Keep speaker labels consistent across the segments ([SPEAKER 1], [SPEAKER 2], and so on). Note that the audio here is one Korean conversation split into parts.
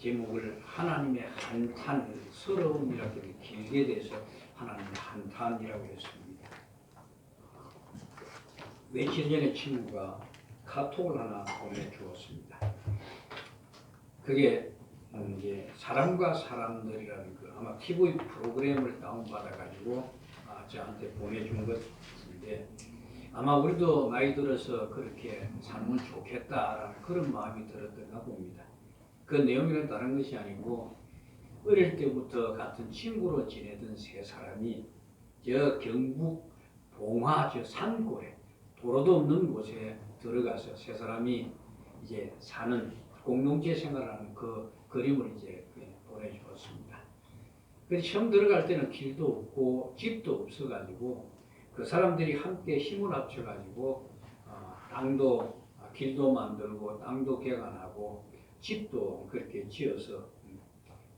[SPEAKER 1] 제목을 하나님의 한탄, 서러움이라고 길게 돼서 하나님의 한탄이라고 했습니다. 며칠 전에 친구가 카톡을 하나 보내주었습니다. 그게 이제 사람과 사람들이라는 그 아마 TV 프로그램을 다운받아가지고 저한테 보내준 것인데, 아마 우리도 나이 들어서 그렇게 살면 좋겠다라는 그런 마음이 들었던가 봅니다. 그 내용이란 다른 것이 아니고, 어릴 때부터 같은 친구로 지내던 세 사람이 저 경북 봉화 저 산골에 도로도 없는 곳에 들어가서 세 사람이 이제 사는 공동체 생활하는 그 그림을 이제 보내주었습니다. 그래서 처음 들어갈 때는 길도 없고 집도 없어가지고 그 사람들이 함께 힘을 합쳐가지고 땅도 길도 만들고 땅도 개간하고 집도 그렇게 지어서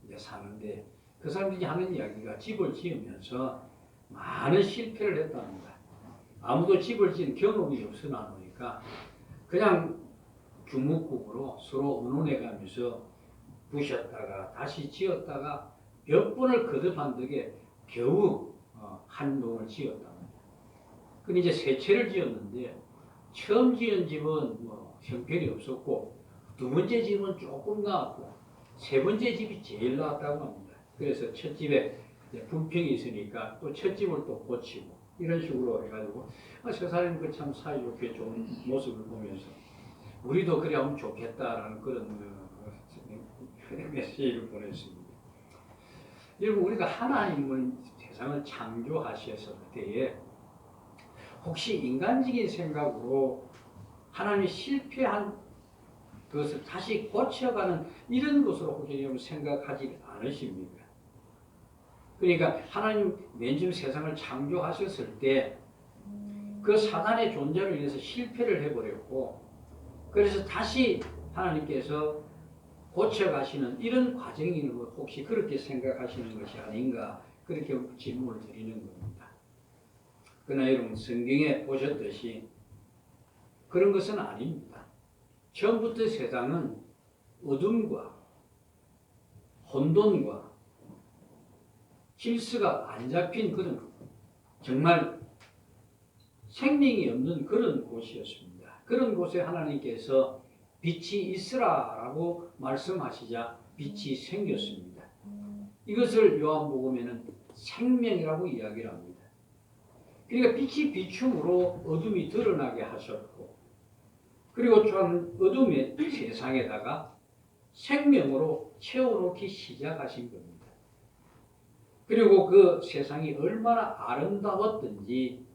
[SPEAKER 1] 이제 사는데, 그 사람들이 하는 이야기가 집을 지으면서 많은 실패를 했답니다. 아무도 집을 지은 경험이 없어 나오니까 그냥 주먹국으로 서로 의논해가면서 부셨다가 다시 지었다가 몇 번을 거듭한 덕에 겨우 한 동을 지었답니다. 근데 이제 세 채를 지었는데, 처음 지은 집은 뭐 형편이 없었고, 두 번째 집은 조금 나았고, 세 번째 집이 제일 나았다고 합니다. 그래서 첫 집에 불평이 있으니까 또 첫 집을 또 고치고, 이런 식으로 해가지고 저 사람이 그 참 사이좋게 좋은 모습을 보면서 우리도 그래 하면 좋겠다라는 그런 메시지를 보냈습니다. 여러분, 우리가 하나님은 세상을 창조하셨을 때에 혹시 인간적인 생각으로 하나님이 실패한 그것을 다시 고쳐가는 이런 것으로 혹시 여러분 생각하지 않으십니까? 그러니까 하나님 맨 처음 세상을 창조하셨을 때 그 사단의 존재를 위해서 실패를 해버렸고, 그래서 다시 하나님께서 고쳐가시는 이런 과정이 있는 것, 혹시 그렇게 생각하시는 것이 아닌가, 그렇게 질문을 드리는 겁니다. 그러나 여러분, 성경에 보셨듯이 그런 것은 아닙니다. 처음부터 세상은 어둠과 혼돈과 질서가 안 잡힌 그런 정말 생명이 없는 그런 곳이었습니다. 그런 곳에 하나님께서 빛이 있으라라고 말씀하시자 빛이 생겼습니다. 이것을 요한복음에는 생명이라고 이야기를 합니다. 그러니까 빛이 비춤으로 어둠이 드러나게 하셨고, 그리고 좀 어둠의 세상에다가 생명으로 채워놓기 시작하신 겁니다. 그리고 그 세상이 얼마나 아름다웠던지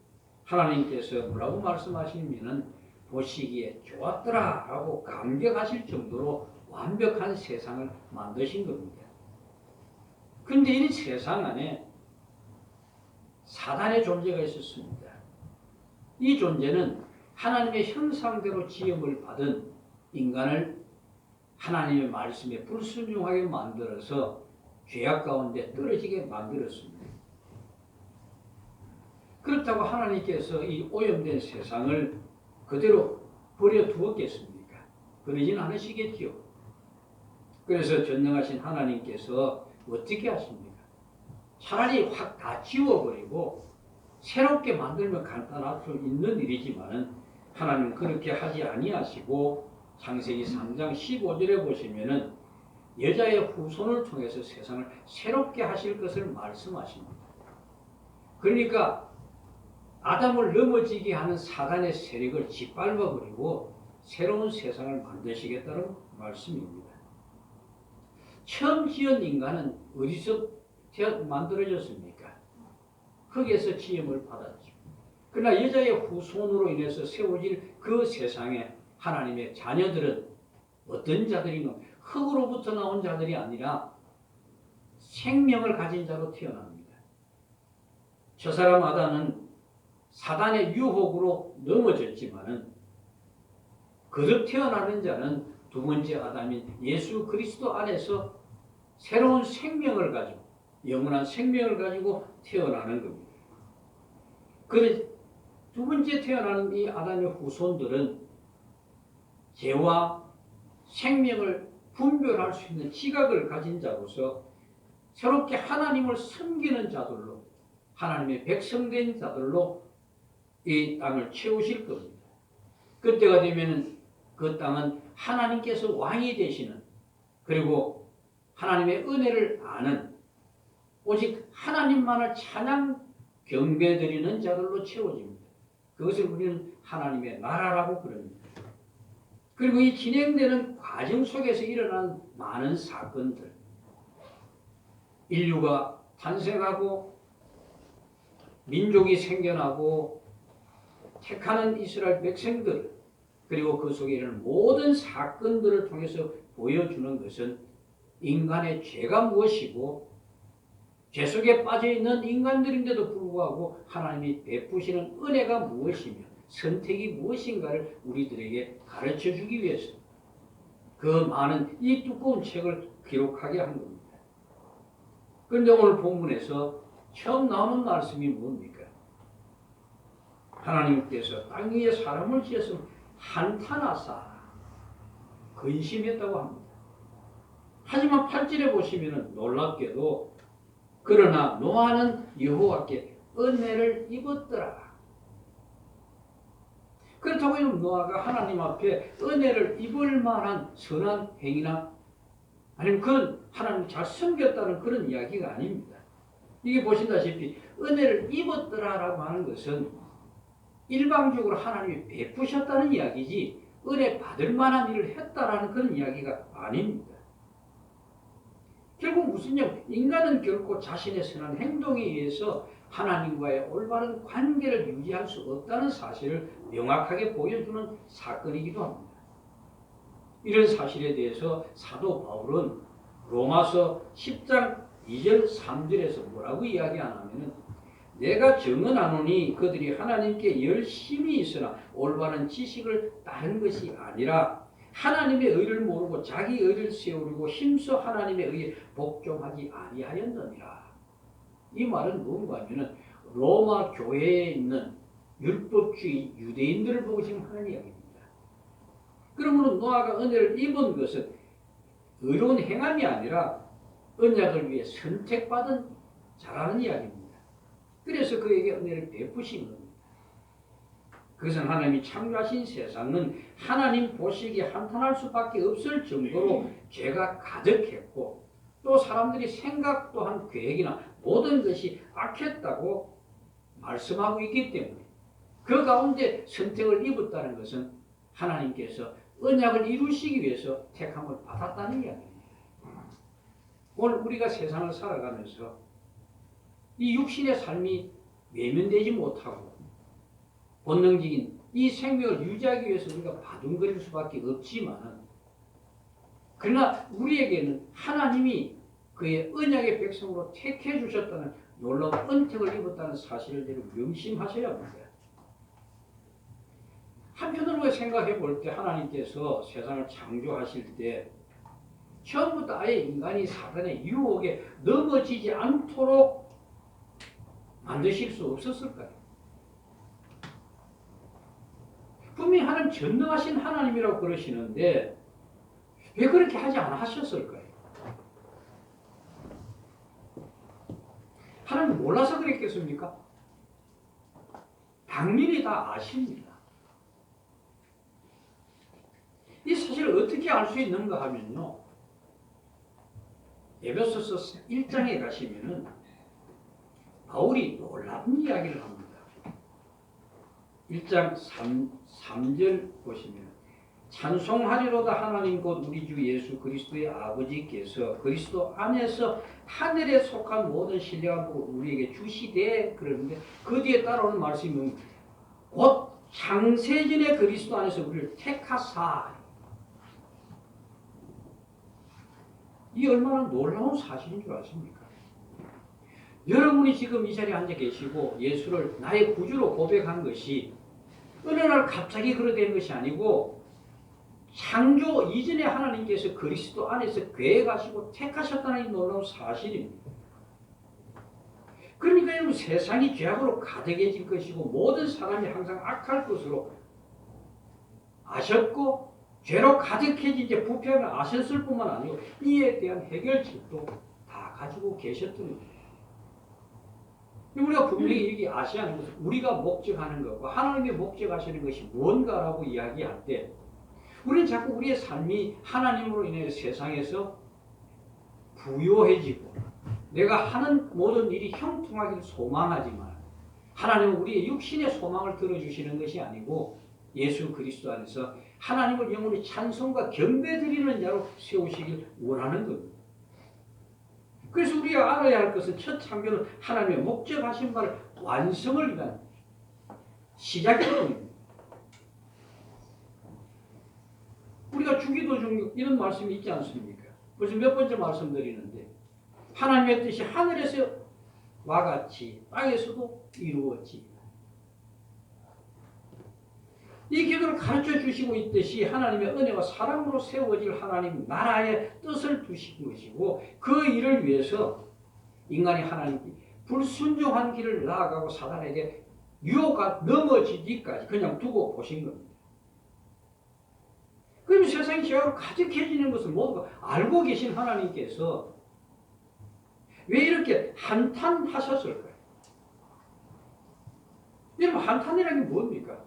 [SPEAKER 1] 하나님께서 뭐라고 말씀하시면은 보시기에 좋았더라 라고 감격하실 정도로 완벽한 세상을 만드신 겁니다. 그런데 이 세상 안에 사단의 존재가 있었습니다. 이 존재는 하나님의 형상대로 지음을 받은 인간을 하나님의 말씀에 불순종하게 만들어서 죄악 가운데 떨어지게 만들었습니다. 그렇다고 하나님께서 이 오염된 세상을 그대로 버려두었겠습니까? 그러진 않으시겠지요. 그래서 전능하신 하나님께서 어떻게 하십니까? 차라리 확 다 지워버리고 새롭게 만들면 간단할 수 있는 일이지만은 하나님은 그렇게 하지 아니하시고, 창세기 3장 15절에 보시면은 여자의 후손을 통해서 세상을 새롭게 하실 것을 말씀하십니다. 그러니까 아담을 넘어지게 하는 사단의 세력을 짓밟아버리고 새로운 세상을 만드시겠다는 말씀입니다. 처음 지은 인간은 어디서 만들어졌습니까? 거기에서 지음을 받았죠. 그러나 여자의 후손으로 인해서 세워질 그 세상에 하나님의 자녀들은 어떤 자들인가? 흙으로부터 나온 자들이 아니라 생명을 가진 자로 태어납니다. 저 사람 아담은 사단의 유혹으로 넘어졌지만은 거듭 태어나는 자는 두 번째 아담인 예수 그리스도 안에서 새로운 생명을 가지고 영원한 생명을 가지고 태어나는 겁니다. 그래서 두 번째 태어나는 이 아담의 후손들은 죄와 생명을 분별할 수 있는 지각을 가진 자로서 새롭게 하나님을 섬기는 자들로, 하나님의 백성된 자들로 이 땅을 채우실 겁니다. 그때가 되면 그 땅은 하나님께서 왕이 되시는, 그리고 하나님의 은혜를 아는, 오직 하나님만을 찬양 경배드리는 자들로 채워집니다. 그것을 우리는 하나님의 나라라고 부릅니다. 그리고 이 진행되는 과정 속에서 일어난 많은 사건들, 인류가 탄생하고 민족이 생겨나고 택하는 이스라엘 백성들, 그리고 그 속에 있는 모든 사건들을 통해서 보여주는 것은 인간의 죄가 무엇이고 죄 속에 빠져있는 인간들인데도 불구하고 하나님이 베푸시는 은혜가 무엇이며 선택이 무엇인가를 우리들에게 가르쳐주기 위해서 그 많은 이 두꺼운 책을 기록하게 한 겁니다. 그런데 오늘 본문에서 처음 나오는 말씀이 뭡니까? 하나님께서 땅 위에 사람을 지었으면 한탄하사 근심했다고 합니다. 하지만 8절에 보시면 놀랍게도 그러나 노아는 여호와께 은혜를 입었더라. 그렇다고 해서 노아가 하나님 앞에 은혜를 입을 만한 선한 행위나 아니면 그런 하나님 잘 섬겼다는 그런 이야기가 아닙니다. 이게 보신다시피 은혜를 입었더라라고 하는 것은 일방적으로 하나님이 베푸셨다는 이야기지 은혜 받을 만한 일을 했다라는 그런 이야기가 아닙니다. 결국 무슨요? 인간은 결코 자신의 선한 행동에 의해서 하나님과의 올바른 관계를 유지할 수 없다는 사실을 명확하게 보여주는 사건이기도 합니다. 이런 사실에 대해서 사도 바울은 로마서 10장 2절 3절에서 뭐라고 이야기하냐면 내가 증언하노니 그들이 하나님께 열심히 있으나 올바른 지식을 따른 것이 아니라 하나님의 의를 모르고 자기 의를 세우려고 힘써 하나님의 의에 복종하지 아니하였느니라. 이 말은 뭔가 하면 로마 교회에 있는 율법주의 유대인들을 보고 지금 하는 이야기입니다. 그러므로 노아가 은혜를 입은 것은 의로운 행함이 아니라 언약을 위해 선택받은 자라는 이야기입니다. 그래서 그에게 은혜를 베푸신 겁니다. 그것은 하나님이 창조하신 세상은 하나님 보시기에 한탄할 수밖에 없을 정도로 죄가 가득했고 또 사람들이 생각 또한 계획이나 모든 것이 악했다고 말씀하고 있기 때문에 그 가운데 선택을 입었다는 것은 하나님께서 언약을 이루시기 위해서 택함을 받았다는 이야기입니다. 오늘 우리가 세상을 살아가면서 이 육신의 삶이 외면되지 못하고 본능적인 이 생명을 유지하기 위해서 우리가 바둥거릴 수밖에 없지만 그러나 우리에게는 하나님이 그의 언약의 백성으로 택해 주셨다는 놀라운 은택을 입었다는 사실을 여러분 명심하셔야 합니다. 한편으로 생각해 볼 때 하나님께서 세상을 창조하실 때 처음부터 아예 인간이 사단의 유혹에 넘어지지 않도록 만드실 수 없었을까요? 분명히 하나님 전능하신 하나님이라고 그러시는데 왜 그렇게 하지 않으셨을까요? 하나님 몰라서 그랬겠습니까? 당연히 다 아십니다. 이 사실을 어떻게 알 수 있는가 하면요. 에베소서 1장에 가시면은 바울이 놀라운 이야기를 합니다. 1장 3절 보시면 찬송하리로다 하나님 곧 우리 주 예수 그리스도의 아버지께서 그리스도 안에서 하늘에 속한 모든 신령한 복을 우리에게 주시되 그러는데 그 뒤에 따라오는 말씀은 곧 창세전에 그리스도 안에서 우리를 택하사. 이 얼마나 놀라운 사실인 줄 아십니까? 여러분이 지금 이 자리에 앉아 계시고 예수를 나의 구주로 고백한 것이 어느 날 갑자기 그렇게 된 것이 아니고 창조 이전에 하나님께서 그리스도 안에서 계획하시고 택하셨다는 이 놀라운 사실입니다. 그러니까 여러분 세상이 죄악으로 가득해질 것이고 모든 사람이 항상 악할 것으로 아셨고 죄로 가득해진 이제 부패함을 아셨을 뿐만 아니고 이에 대한 해결책도 다 가지고 계셨던 겁니다. 우리가 분명히 이렇게 아셔야 하는 것은 우리가 목적하는 것과 하나님의 목적하시는 것이 뭔가라고 이야기할 때 우리는 자꾸 우리의 삶이 하나님으로 인해 세상에서 부요해지고 내가 하는 모든 일이 형통하기를 소망하지만 하나님은 우리의 육신의 소망을 들어주시는 것이 아니고 예수 그리스도 안에서 하나님을 영원히 찬송과 경배드리는 자로 세우시길 원하는 겁니다. 그래서 우리가 알아야 할 것은 첫 창조는 하나님의 목적하신 바를 완성을 위한 시작입니다. 우리가 주기도 중 이런 말씀이 있지 않습니까? 벌써 몇 번째 말씀드리는데 하나님의 뜻이 하늘에서와 같이 땅에서도 이루어지리라. 이 기도를 가르쳐 주시고 있듯이 하나님의 은혜와 사랑으로 세워질 하나님 나라의 뜻을 두신 것이고 그 일을 위해서 인간이 하나님께 불순종한 길을 나아가고 사단에게 유혹가 넘어지기까지 그냥 두고 보신 겁니다. 그럼 세상이 죄악으로 가득해지는 것을 모두 알고 계신 하나님께서 왜 이렇게 한탄하셨을까요? 여러분 한탄이라는 게 뭡니까?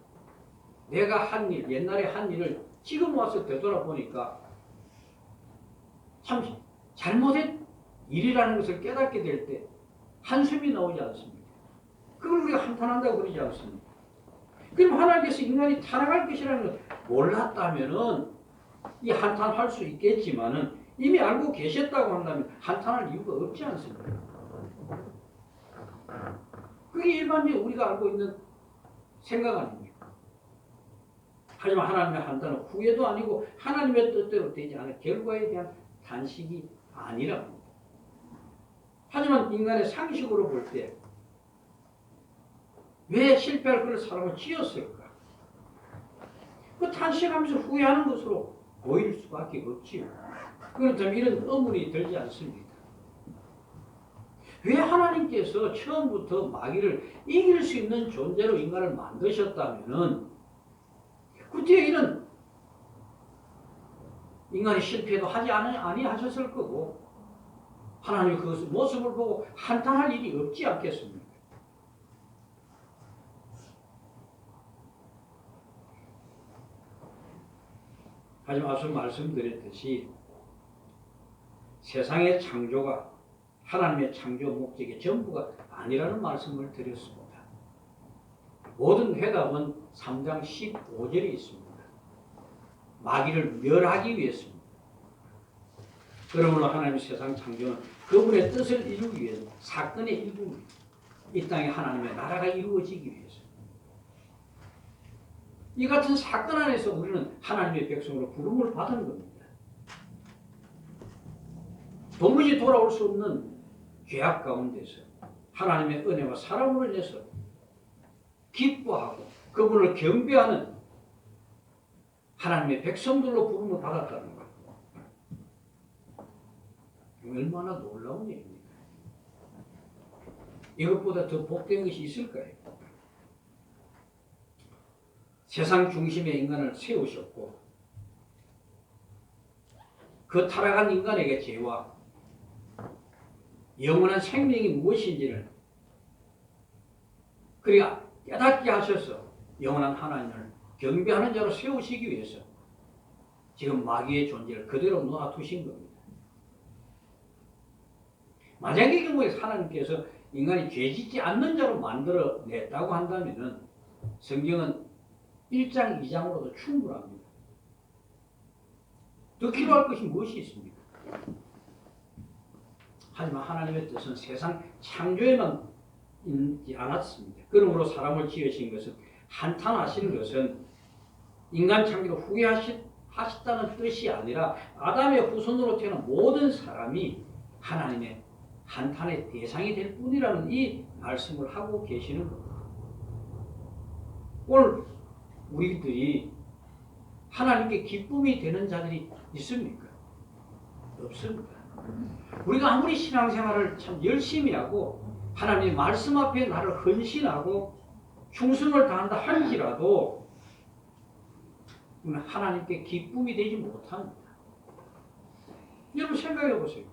[SPEAKER 1] 내가 한 일, 옛날에 한 일을 지금 와서 되돌아보니까 참 잘못된 일이라는 것을 깨닫게 될 때 한숨이 나오지 않습니까? 그걸 우리가 한탄한다고 그러지 않습니까? 그럼 하나님께서 인간이 타락할 것이라는 걸 몰랐다면은 이 한탄할 수 있겠지만은 이미 알고 계셨다고 한다면 한탄할 이유가 없지 않습니까? 그게 일반적으로 우리가 알고 있는 생각 아닙니까? 하지만 하나님의 한탄은 후회도 아니고 하나님의 뜻대로 되지 않은 결과에 대한 단식이 아니랍니다. 하지만 인간의 상식으로 볼 때 왜 실패할 그런 사람을 지었을까? 그 탄식하면서 후회하는 것으로 보일 수밖에 없지요. 그렇다면 이런 의문이 들지 않습니까? 왜 하나님께서 처음부터 마귀를 이길 수 있는 존재로 인간을 만드셨다면은 그때 이런 인간이 실패도 하지 아니하셨을 거고 하나님이 그 모습을 보고 한탄할 일이 없지 않겠습니까? 하지만 앞서 말씀드렸듯이 세상의 창조가 하나님의 창조 목적의 전부가 아니라는 말씀을 드렸습니다. 모든 해답은 3장 15절에 있습니다. 마귀를 멸하기 위해서입니다. 그러므로 하나님의 세상 창조는 그분의 뜻을 이루기 위해서 사건의 일부입니다. 이 땅에 하나님의 나라가 이루어지기 위해서. 이 같은 사건 안에서 우리는 하나님의 백성으로 부름을 받은 겁니다. 도무지 돌아올 수 없는 죄악 가운데서 하나님의 은혜와 사랑으로 인해서 기뻐하고 그분을 경배하는 하나님의 백성들로 부름을 받았다는 것. 얼마나 놀라운 일입니까? 이것보다 더 복된 것이 있을까요? 세상 중심의 인간을 세우셨고 그 타락한 인간에게 죄와 영원한 생명이 무엇인지를 그리고 깨닫게 하셔서 영원한 하나님을 경배하는 자로 세우시기 위해서 지금 마귀의 존재를 그대로 놓아두신 겁니다. 만약의 경우에 하나님께서 인간이 죄짓지 않는 자로 만들어냈다고 한다면 성경은 1장, 2장으로도 충분합니다. 더 필요할 것이 무엇이 있습니까? 하지만 하나님의 뜻은 세상 창조에만 있지 않았습니다. 그러므로 사람을 지으신 것은 한탄하시는 것은 인간 창조를 후회하셨다는 뜻이 아니라 아담의 후손으로 태어난 모든 사람이 하나님의 한탄의 대상이 될 뿐이라는 이 말씀을 하고 계시는 겁니다. 오늘 우리들이 하나님께 기쁨이 되는 자들이 있습니까? 없습니다. 우리가 아무리 신앙생활을 참 열심히 하고 하나님의 말씀 앞에 나를 헌신하고 충성을 다한다 할지라도 하나님께 기쁨이 되지 못합니다. 여러분 생각해 보세요.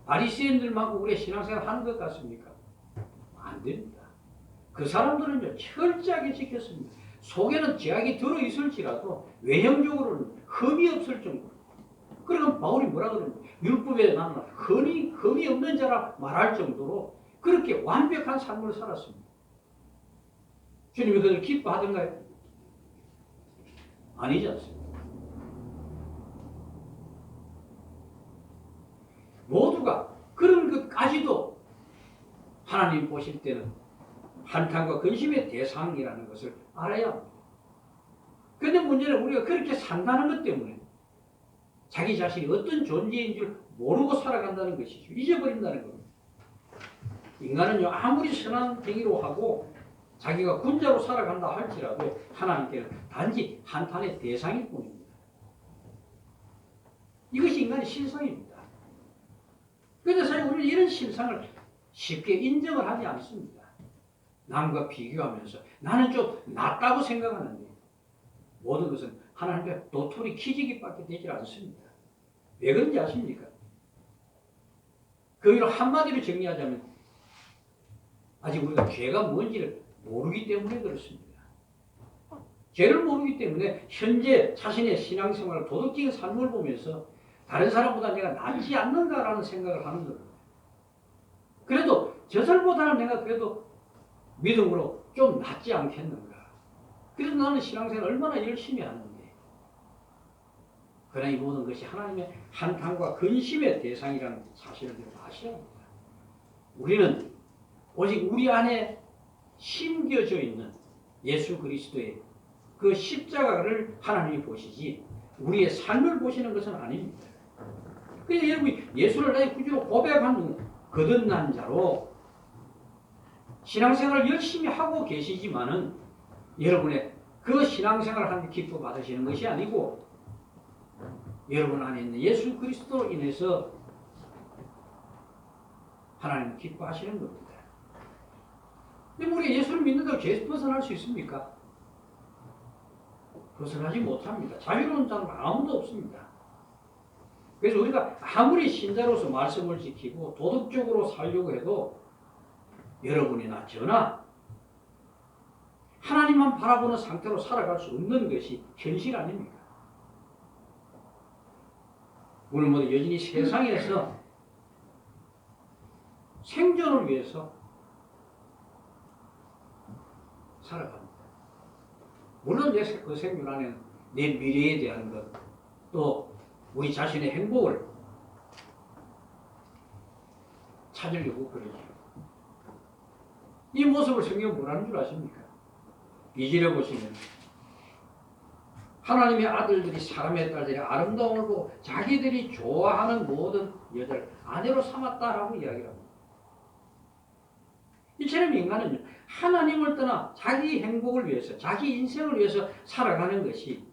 [SPEAKER 1] 바리새인들만큼 우리의 신앙생활 하는 것 같습니까? 안 됩니다. 그 사람들은요 철저하게 지켰습니다. 속에는 죄악이 들어있을지라도 외형적으로는 흠이 없을 정도로. 그러면 바울이 뭐라 그러냐? 율법에 나는 흠이 없는 자라 말할 정도로 그렇게 완벽한 삶을 살았습니다. 주님이 그들 기뻐하던가요? 아니지 않습니까? 모두가 그런 것까지도 하나님 보실 때는 한탄과 근심의 대상이라는 것을 알아야 합니다. 그런데 문제는 우리가 그렇게 산다는 것 때문에 자기 자신이 어떤 존재인 줄 모르고 살아간다는 것이죠. 잊어버린다는 겁니다. 인간은요 아무리 선한 행위로 하고 자기가 군자로 살아간다 할지라도 하나님께는 단지 한탄의 대상일 뿐입니다. 이것이 인간의 실상입니다. 그런데 사실 우리는 이런 실상을 쉽게 인정을 하지 않습니다. 남과 비교하면서 나는 좀 낫다고 생각하는데 모든 것은 하나님께 도토리 키지기밖에 되지 않습니다. 왜 그런지 아십니까? 그 이유를 한마디로 정리하자면 아직 우리가 죄가 뭔지를 모르기 때문에 그렇습니다. 죄를 모르기 때문에 현재 자신의 신앙생활, 도덕적인 삶을 보면서 다른 사람보다 내가 낫지 않는가라는 생각을 하는 겁니다. 그래도 저들보다는 내가 그래도 믿음으로 좀 낫지 않겠는가. 그래서 나는 신앙생활 얼마나 열심히 하는데. 그러나 이 모든 것이 하나님의 한탄과 근심의 대상이라는 사실을 아셔야 합니다. 우리는 오직 우리 안에 심겨져 있는 예수 그리스도의 그 십자가를 하나님이 보시지 우리의 삶을 보시는 것은 아닙니다. 그래서 여러분이 예수를 나의 구주로 고백하는 거듭난 자로 신앙생활을 열심히 하고 계시지만은 여러분의 그 신앙생활을 하는 기쁨 받으시는 것이 아니고 여러분 안에 있는 예수 그리스도로 인해서 하나님은 기뻐하시는 겁니다. 근데 우리가 예수를 믿는다고 죄에서 벗어날 수 있습니까? 벗어나지 못합니다. 자유로운 자는 아무도 없습니다. 그래서 우리가 아무리 신자로서 말씀을 지키고 도덕적으로 살려고 해도 여러분이나 저나 하나님만 바라보는 상태로 살아갈 수 없는 것이 현실 아닙니까? 우리 모두 여전히 세상에서 생존을 위해서 살아갑니다. 물론 그 생존 안에는 내 미래에 대한 것, 또 우리 자신의 행복을 찾으려고 그러죠. 이 모습을 성경은 뭐라는 줄 아십니까? 2절에 보시면 하나님의 아들들이 사람의 딸들이 아름다움을 보고 자기들이 좋아하는 모든 여자를 아내로 삼았다라고 이야기를 합니다. 이처럼 인간은 하나님을 떠나 자기 행복을 위해서, 자기 인생을 위해서 살아가는 것이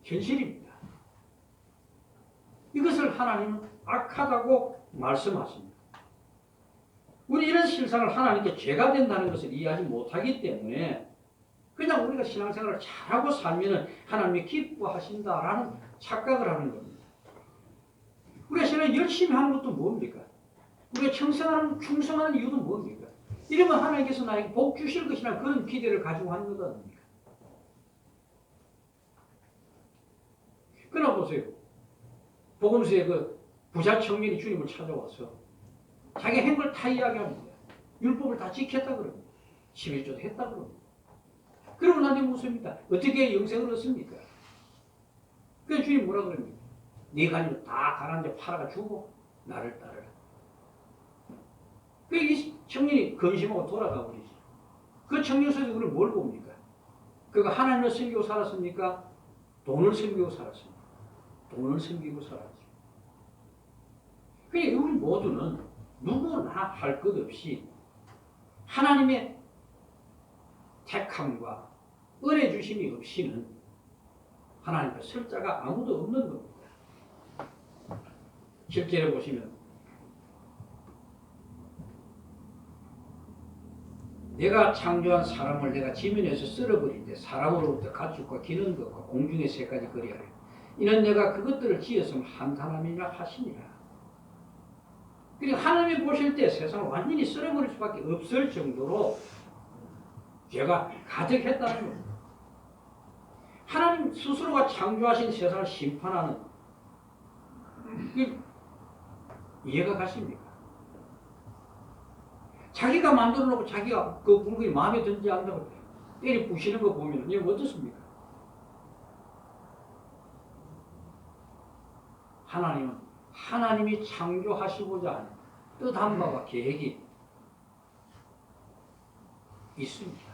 [SPEAKER 1] 현실입니다. 이것을 하나님은 악하다고 말씀하십니다. 우리 이런 실상을 하나님께 죄가 된다는 것을 이해하지 못하기 때문에 그냥 우리가 신앙생활을 잘하고 살면 하나님이 기뻐하신다라는 착각을 하는 겁니다. 우리가 신앙을 열심히 하는 것도 뭡니까? 우리가 충성하는 이유도 뭡니까? 이러면 하나님께서 나에게 복 주실 것이나 그런 기대를 가지고 하는 것 아닙니까? 그러나 보세요. 복음서에 그 부자 청년이 주님을 찾아와서 자기 행을 다 이야기합니다. 율법을 다 지켰다 그럽니다. 11조도 했다 그럽니다. 그러고 난 뒤에 묻습니다. 어떻게 영생을 얻습니까? 그래서 주님 뭐라 그럽니까? 네 가지고 다 가난자 팔아가 주고 나를 따르라. 이 청년이 근심하고 돌아가 버리지. 그 청년 속에서 우리는 뭘 봅니까? 그가 하나님을 섬기고 살았습니까? 돈을 섬기고 살았습니까? 돈을 섬기고 살았죠. 그러니까 우리 모두는 누구나 할 것 없이 하나님의 택함과 은혜 주심이 없이는 하나님께 설 자가 아무도 없는 겁니다. 실제로 보시면 내가 창조한 사람을 내가 지면에서 쓸어버릴 때 사람으로부터 가축과 기는 것과 공중의 새 가지 거리하래. 이는 내가 그것들을 지었으면 한탄함이라 하시니라. 그리고 하나님이 보실 때 세상을 완전히 쓸어버릴 수밖에 없을 정도로 죄가 가득했다는 겁니다. 하나님 스스로가 창조하신 세상을 심판하는 이해가 가십니까? 자기가 만들어 놓고 자기가 그 물건이 마음에 들지 않는다고 때리 부시는 거 보면 이게 어떻습니까? 하나님은 하나님이 창조하시고자 하는 뜻한 바와 계획이 있습니다.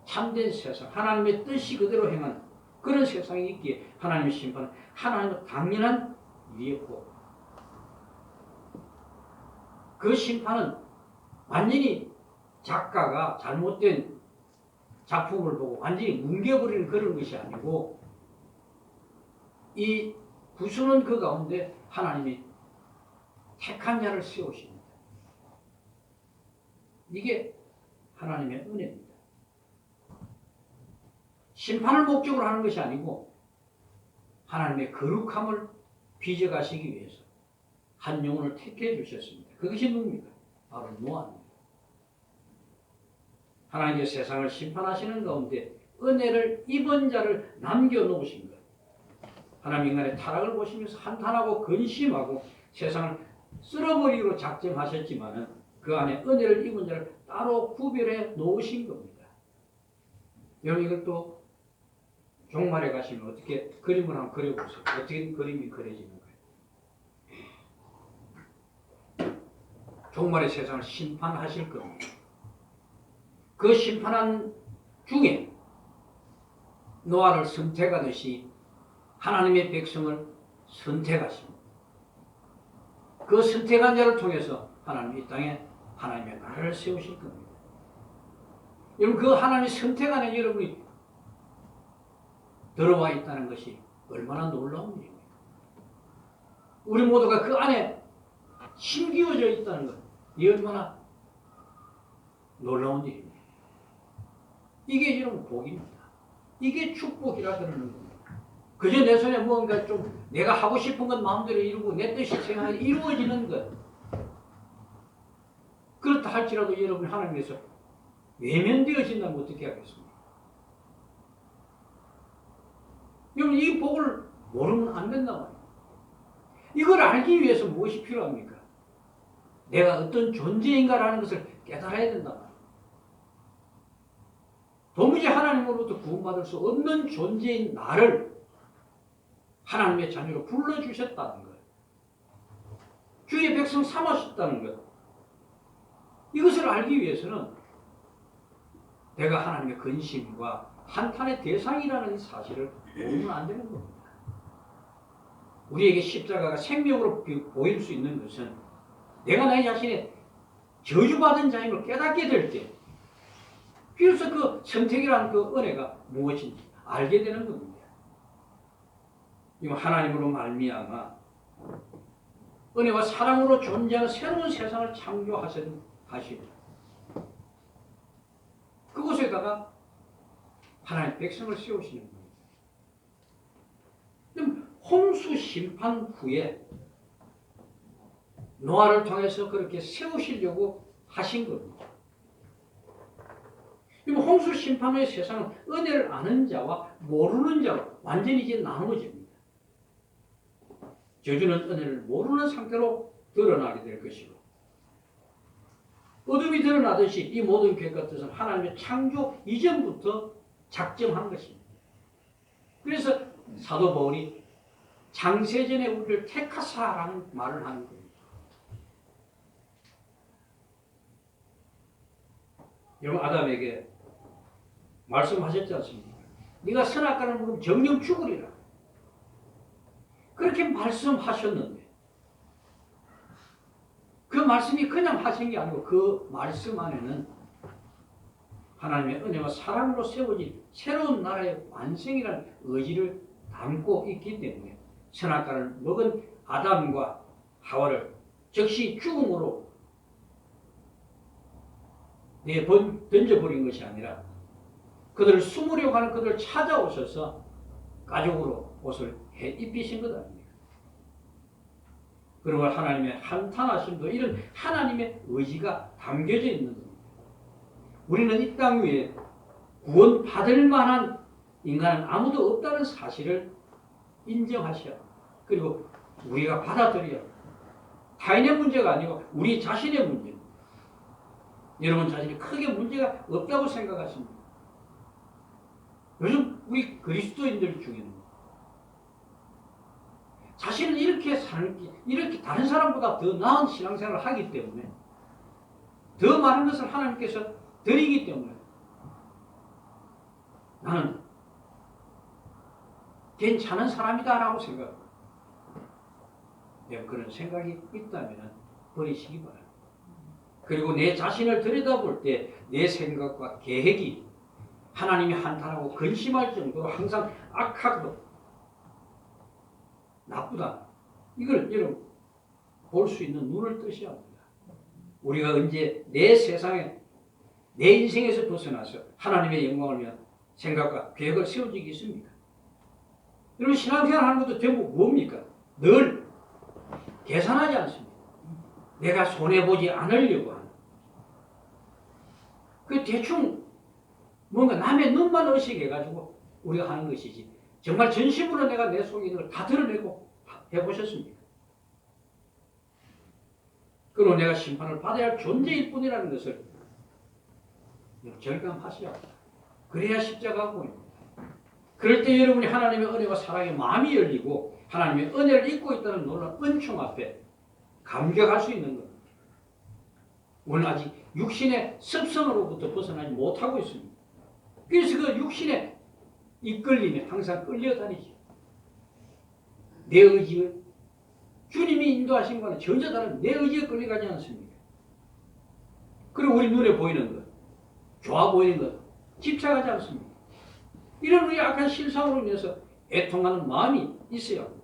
[SPEAKER 1] 참된 세상, 하나님의 뜻이 그대로 행하는 그런 세상이 있기에 하나님의 심판은 하나님의 당연한 일이었고, 그 심판은 완전히 작가가 잘못된 작품을 보고 완전히 뭉개버리는 그런 것이 아니고, 이 구수는 그 가운데 하나님이 택한 자를 세우십니다. 이게 하나님의 은혜입니다. 심판을 목적으로 하는 것이 아니고 하나님의 거룩함을 빚어가시기 위해서 한 영혼을 택해 주셨습니다. 그것이 누굽니까? 바로 노아입니다. 하나님께서 세상을 심판하시는 가운데 은혜를 입은 자를 남겨놓으신 것. 하나님 인간의 타락을 보시면서 한탄하고 근심하고 세상을 쓸어버리기로 작정하셨지만은 그 안에 은혜를 입은 자를 따로 구별해 놓으신 겁니다. 여러분 이걸 또 종말에 가시면 어떻게 그림을 한번 그려보세요. 어떻게 그림이 그려지는 거예요. 종말의 세상을 심판하실 겁니다. 그 심판한 중에 노아를 선택하듯이 하나님의 백성을 선택하십니다. 그 선택한 자를 통해서 하나님 이 땅에 하나님의 나라를 세우실 겁니다. 여러분 그 하나님의 선택 안에 여러분이 들어와 있다는 것이 얼마나 놀라운 일입니까? 우리 모두가 그 안에 심기어져 있다는 것, 이 얼마나 놀라운 일입니까? 이게 여러분 복입니다. 이게 축복이라 그러는 겁니다. 그저 내 손에 뭔가 좀 내가 하고 싶은 것 마음대로 이루고 내 뜻이 생각이 이루어지는 것, 그렇다 할지라도 여러분 하나님께서 외면되어진다면 어떻게 하겠습니까? 여러분 이 복을 모르면 안 된단 말이에요. 이걸 알기 위해서 무엇이 필요합니까? 내가 어떤 존재인가라는 것을 깨달아야 된단 말이에요. 도무지 하나님으로부터 구원받을 수 없는 존재인 나를 하나님의 자녀로 불러주셨다는 것, 주의 백성 삼으셨다는 것, 이것을 알기 위해서는 내가 하나님의 근심과 한탄의 대상이라는 사실을 모르면 안 되는 겁니다. 우리에게 십자가가 생명으로 보일 수 있는 것은 내가 내 자신의 저주받은 자임을 깨닫게 될 때 비로소 그 선택이라는 그 은혜가 무엇인지 알게 되는 겁니다. 이거 하나님으로 말미암아 은혜와 사랑으로 존재하는 새로운 세상을 창조하시는 그곳에다가 하나님의 백성을 세우시는 겁니다. 홍수 심판 후에 노아를 통해서 그렇게 세우시려고 하신 겁니다. 홍수 심판 후의 세상은 은혜를 아는 자와 모르는 자와 완전히 이제 나누어집니다. 저주는 은혜를 모르는 상태로 드러나게 될 것이고, 어둠이 드러나듯이 이 모든 계획과 뜻은 하나님의 창조 이전부터 작정한 것입니다. 그래서 사도 바울이 장세전에 우리를 택하사라는 말을 하는 겁니다. 여러분 아담에게 말씀하셨지 않습니까? 네가 선악과를 먹으면 정령 죽으리라. 그렇게 말씀하셨는데 그 말씀이 그냥 하신 게 아니고 그 말씀 안에는 하나님의 은혜와 사랑으로 세워진 새로운 나라의 완성이라는 의지를 담고 있기 때문에 선악과를 먹은 아담과 하와를 즉시 죽음으로 던져버린 것이 아니라 그들을 숨으려고 하는 그들을 찾아오셔서 가족으로 옷을 해 입히신 것 아닙니까? 그리고 하나님의 한탄하심도 이런 하나님의 의지가 담겨져 있는 겁니다. 우리는 이 땅 위에 구원받을 만한 인간은 아무도 없다는 사실을 인정하셔야 합니다. 그리고 우리가 받아들여야 합니다. 타인의 문제가 아니고 우리 자신의 문제입니다. 여러분 자신이 크게 문제가 없다고 생각하십니까? 요즘 우리 그리스도인들 중에는 자신은 이렇게 사는 게 이렇게 다른 사람보다 더 나은 신앙생활을 하기 때문에 더 많은 것을 하나님께서 드리기 때문에 나는 괜찮은 사람이다라고 생각합니다. 그런 생각이 있다면 버리시기 바랍니다. 그리고 내 자신을 들여다볼 때 내 생각과 계획이 하나님이 한탄하고 근심할 정도로 항상 악하고 나쁘다. 이걸 여러분 볼 수 있는 눈을 뜨셔야 합니다. 우리가 언제 내 세상에 내 인생에서 벗어나서 하나님의 영광을 위한 생각과 계획을 세운 적이 있습니까? 여러분 신앙생활 하는 것도 전부 뭡니까? 늘 계산하지 않습니다. 내가 손해보지 않으려고 하는 그 대충 뭔가 남의 눈만 의식해가지고 우리가 하는 것이지 정말 전심으로 내가 내 속에 있는 걸 다 드러내고 해보셨습니까? 그리고 내가 심판을 받아야 할 존재일 뿐이라는 것을 절감하셔야 합니다. 그래야 십자가가 보입니다. 그럴 때 여러분이 하나님의 은혜와 사랑에 마음이 열리고 하나님의 은혜를 잊고 있다는 놀라운 은총 앞에 감격할 수 있는 겁니다. 오늘 아직 육신의 습성으로부터 벗어나지 못하고 있습니다. 그래서 그 육신의 이끌림에 항상 끌려다니죠. 내 의지에 주님이 인도하신 거는 전혀 다른 내 의지에 끌려가지 않습니까? 그리고 우리 눈에 보이는 것, 좋아 보이는 것, 집착하지 않습니다. 이런 우리 악한 실상으로 인해서 애통하는 마음이 있어야 합니다.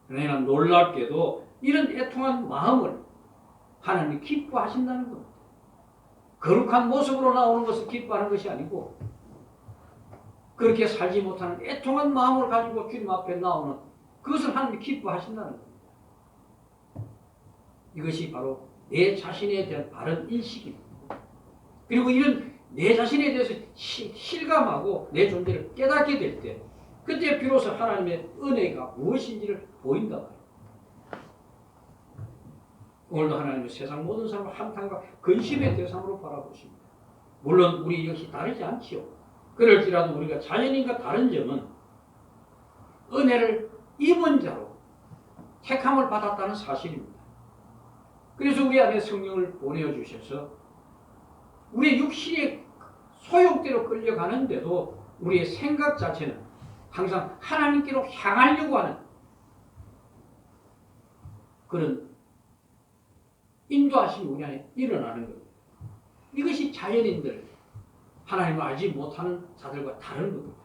[SPEAKER 1] 그러나 놀랍게도 이런 애통한 마음을 하나님이 기뻐하신다는 겁니다. 거룩한 모습으로 나오는 것을 기뻐하는 것이 아니고 그렇게 살지 못하는 애통한 마음을 가지고 주님 앞에 나오는 그것을 하나님이 기뻐하신다는 겁니다. 이것이 바로 내 자신에 대한 바른 인식입니다. 그리고 이런 내 자신에 대해서 실감하고 내 존재를 깨닫게 될 때 그때 비로소 하나님의 은혜가 무엇인지를 보인다. 오늘도 하나님은 세상 모든 사람을 한탄과 근심의 대상으로 바라보십니다. 물론 우리 역시 다르지 않지요. 그럴지라도 우리가 자연인과 다른 점은 은혜를 입은 자로 택함을 받았다는 사실입니다. 그래서 우리 안에 성령을 보내주셔서 우리의 육신의 소욕대로 끌려가는데도 우리의 생각 자체는 항상 하나님께로 향하려고 하는 그런 인도하심이 우리 안에 일어나는 겁니다. 이것이 자연인들, 하나님을 알지 못하는 자들과 다른 겁니다.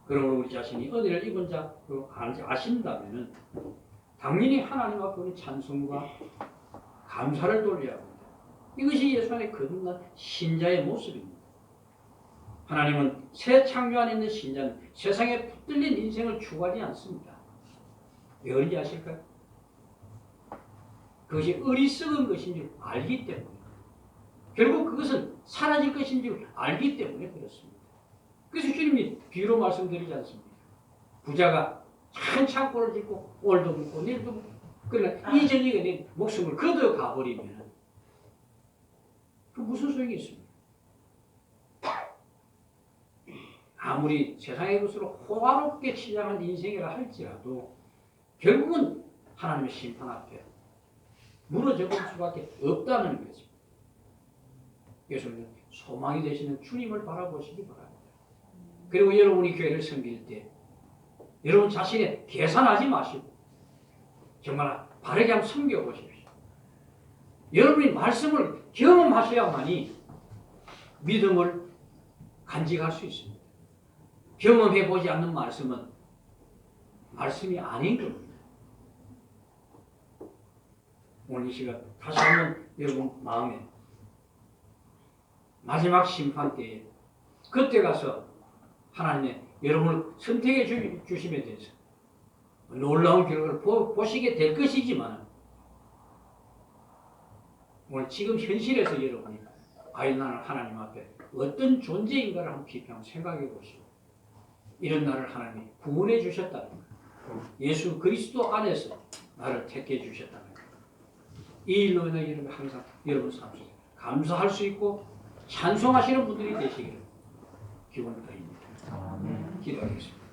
[SPEAKER 1] 그러므로 우리 자신이 은혜를 입은 자로 아신다면 당연히 하나님 앞에 찬송과 감사를 돌려야 합니다. 이것이 예수 안에 거듭난 신자의 모습입니다. 하나님은 새 창조 안에 있는 신자는 세상에 붙들린 인생을 추구하지 않습니다. 왜 그런지 아실까요? 그것이 어리석은 것인 줄 알기 때문에 결국 그것은 사라질 것인 줄 알기 때문에 그렇습니다. 그래서 주님이 비유로 말씀드리지 않습니다. 부자가 큰 창고를 짓고 오늘도 묻고 내일도 묻고 그러나 이 저녁에 내 목숨을 거둬 가버리면 그 무슨 소용이 있습니까? 아무리 세상의 것으로 호화롭게 치장한 인생이라 할지라도 결국은 하나님의 심판 앞에 무너져 볼 수밖에 없다는 것입니다. 그래서 소망이 되시는 주님을 바라보시기 바랍니다. 그리고 여러분이 교회를 섬길 때 여러분 자신의 계산하지 마시고 정말 바르게 한번 섬겨보십시오. 여러분이 말씀을 경험하셔야만이 믿음을 간직할 수 있습니다. 경험해보지 않는 말씀은 말씀이 아닌 겁니다. 오늘 이 시간 다시 한번 여러분 마음에 마지막 심판 때에 그때 가서 하나님의 여러분을 선택해 주심에 대해서 놀라운 결과를 보시게 될 것이지만 오늘 지금 현실에서 여러분이 과연 나는 하나님 앞에 어떤 존재인가를 한번 깊이 한번 생각해 보시고 이런 나를 하나님이 구원해 주셨다는 거예요. 예수 그리스도 안에서 나를 택해 주셨다는 거예요. 이 일로 인해 여러분 항상 여러분 삶 속에 감사할 수 있고 찬송하시는 분들이 되시기를 기원드립니다. 기도하겠습니다.